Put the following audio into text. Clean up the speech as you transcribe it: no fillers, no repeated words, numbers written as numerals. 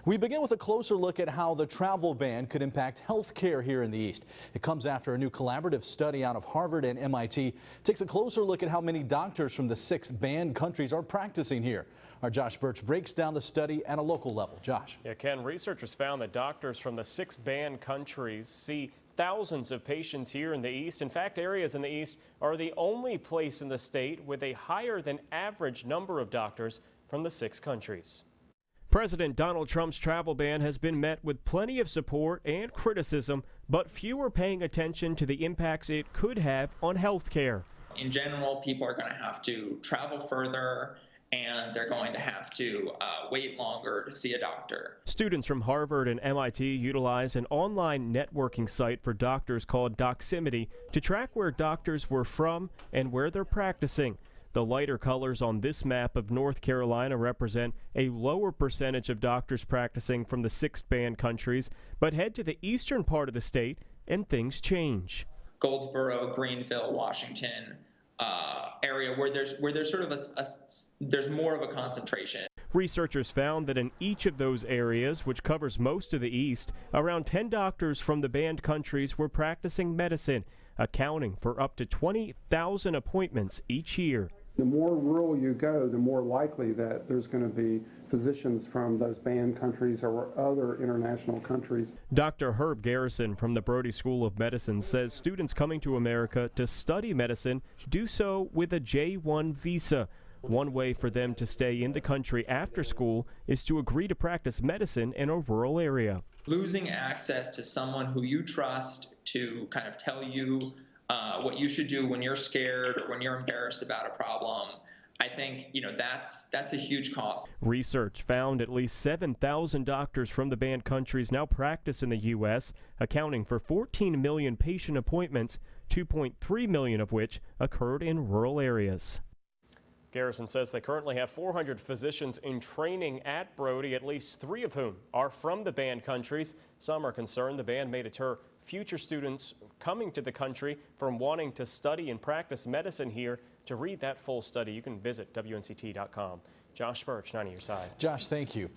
We begin with a closer look at how the travel ban could impact health care here in the East. It comes after a new collaborative study out of Harvard and MIT takes a closer look at how many doctors from the 6 banned countries are practicing here. Our Josh Birch breaks down the study at a local level. Josh. Yeah, Ken, researchers found that doctors from the 6 banned countries see thousands of patients here in the East. In fact, areas in the East are the only place in the state with a higher than average number of doctors from the 6 countries. President Donald Trump's travel ban has been met with plenty of support and criticism, but few are paying attention to the impacts it could have on health care. In general, people are going to have to travel further, and they're going to have to wait longer to see a doctor. Students from Harvard and MIT utilize an online networking site for doctors called Doximity to track where doctors were from and where they're practicing. The lighter colors on this map of North Carolina represent a lower percentage of doctors practicing from the 6 banned countries, but head to the eastern part of the state and things change. Goldsboro, Greenville, Washington area where there's sort of there's more of a concentration. Researchers found that in each of those areas, which covers most of the East, around 10 doctors from the banned countries were practicing medicine, accounting for up to 20,000 appointments each year. The more rural you go, the more likely that there's going to be physicians from those banned countries or other international countries. Dr. Herb Garrison from the Brody School of Medicine says students coming to America to study medicine do so with a J-1 visa. One way for them to stay in the country after school is to agree to practice medicine in a rural area. Losing access to someone who you trust to kind of tell you what you should do when you're scared or when you're embarrassed about a problem, I think, that's a huge cost. Research found at least 7,000 doctors from the banned countries now practice in the U.S., accounting for 14 million patient appointments, 2.3 million of which occurred in rural areas. Garrison says they currently have 400 physicians in training at Brody, at least 3 of whom are from the banned countries. Some are concerned the ban may deter future students coming to the country from wanting to study and practice medicine here. To read that full study, you can visit WNCT.com. Josh Birch, 9 on your side. Josh, thank you.